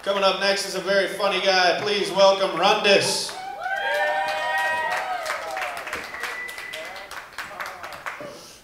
Coming up next is a very funny guy. Please welcome Rundus.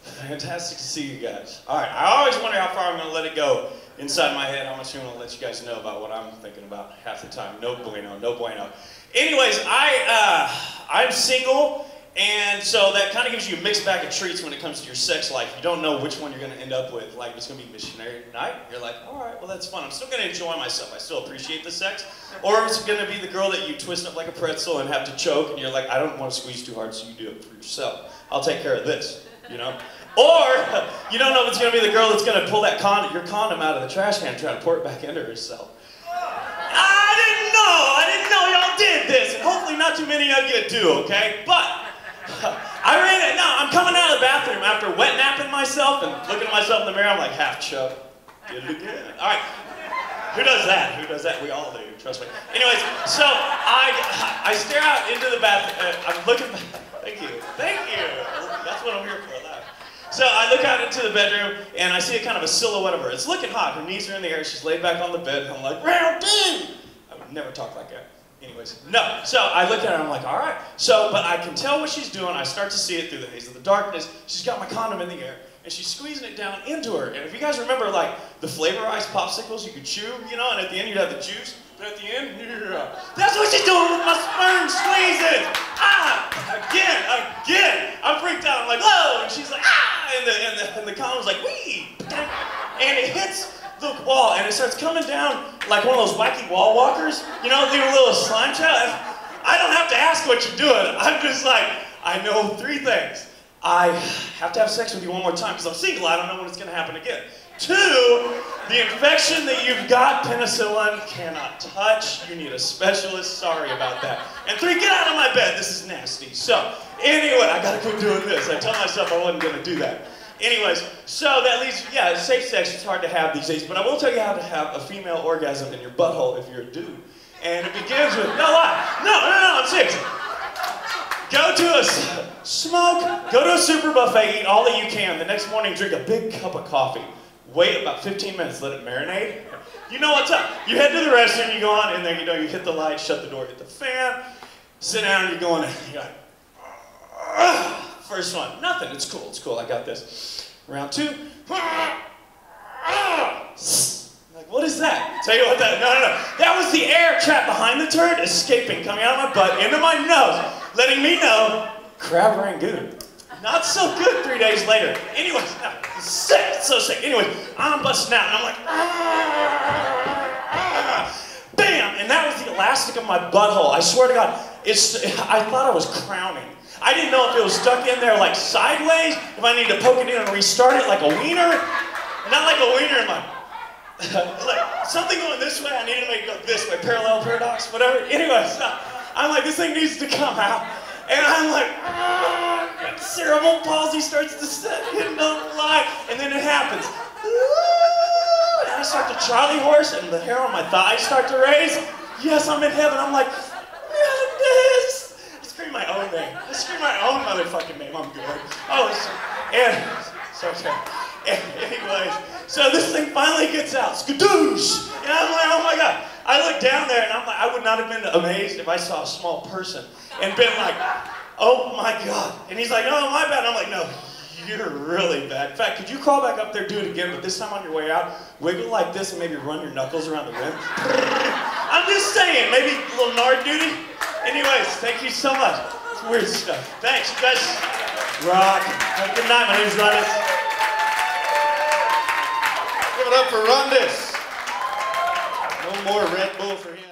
Fantastic to see you guys. All right, I always wonder how far I'm going to let it go inside my head, how much I'm going to let you guys know about what I'm thinking about half the time. No bueno, no bueno. Anyways, I'm single, and so that kind of gives you a mixed bag of treats when it comes to your sex life. You don't know which one you're going to end up with. Like, it's going to be missionary night. You're like, all right, well, that's fun. I'm still going to enjoy myself. I still appreciate the sex. Or it's going to be the girl that you twist up like a pretzel and have to choke, and you're like, I don't want to squeeze too hard, so you do it for yourself. I'll take care of this, you know? Or you don't know if it's going to be the girl that's going to pull that your condom out of the trash can and try to pour it back into herself. I didn't know y'all did this, and hopefully not too many of you do, okay? But I'm coming out of the bathroom after wet napping myself and looking at myself in the mirror. I'm like, half chub, did it again. All right, who does that? Who does that? We all do, trust me. Anyways, so I stare out into the bathroom. I'm looking. Thank you. That's what I'm here for. So I look out into the bedroom, and I see a kind of a silhouette of her. It's looking hot. Her knees are in the air. She's laid back on the bed, and I'm like, round two! I would never talk like that. Anyways, no. So I look at her, and I'm like, all right. So, but I can tell what she's doing. I start to see it through the haze of the darkness. She's got my condom in the air, and she's squeezing it down into her. And if you guys remember, like, the flavorized popsicles you could chew, you know, and at the end you'd have the juice. But at the end, yeah. That's what she's doing with my sperm squeezing. Again. I'm freaked out. I'm like, whoa, and she's like, and the condom's like, wee, and it hits the wall, and it starts coming down like one of those wacky wall walkers, you know, the little slime child. I don't have to ask what you're doing. I'm just like, I know three things. I have to have sex with you one more time because I'm single. I don't know when it's going to happen again. 2, the infection that you've got, penicillin cannot touch. You need a specialist. Sorry about that. And 3, get out of my bed. This is nasty. So, anyway, I gotta quit doing this. I told myself I wasn't gonna do that. Anyways, so that leads, yeah, safe sex is hard to have these days, but I will tell you how to have a female orgasm in your butthole if you're a dude. And it begins with, no, I'm serious. Go to a super buffet, eat all that you can. The next morning, drink a big cup of coffee. Wait about 15 minutes, let it marinate. You know what's up. You head to the restroom, you go on in there, you know, you hit the light, shut the door, hit the fan, sit down, and you're going, you're like, first one, nothing, it's cool, I got this. Round 2, like, what is that? Tell you what no. That was the air trapped behind the turd, escaping, coming out of my butt, into my nose, letting me know, crab rangoon. Not so good 3 days later. Anyways, no, sick, so sick. Anyways, I'm busting out, and I'm like, bam! And that was the elastic of my butthole. I swear to God, I thought I was crowning. I didn't know if it was stuck in there like sideways, if I needed to poke it in and restart it like a wiener. Not like a wiener in my, like something going this way, I needed to make it go this way, parallel paradox, whatever. Anyways, I'm like, this thing needs to come out. And I'm like, cerebral palsy starts to set into life, and then it happens. And I start to Charlie horse, and the hair on my thighs start to raise. Yes, I'm in heaven. I'm like, this. I scream my own name. I scream my own motherfucking name. I'm good. Anyways, so this thing finally gets out. Skadoosh! And I'm like, oh my God. I look down there, and I'm like, I would not have been amazed if I saw a small person and been like, oh my God. And he's like, oh, my bad. And I'm like, no, you're really bad. In fact, could you crawl back up there, do it again, but this time on your way out, wiggle like this and maybe run your knuckles around the rim? I'm just saying, maybe a little nard duty. Anyways, thank you so much. It's weird stuff. Thanks, you guys rock. Good night, my name's Rundus. Give it up for Rundus. No more Red Bull for him.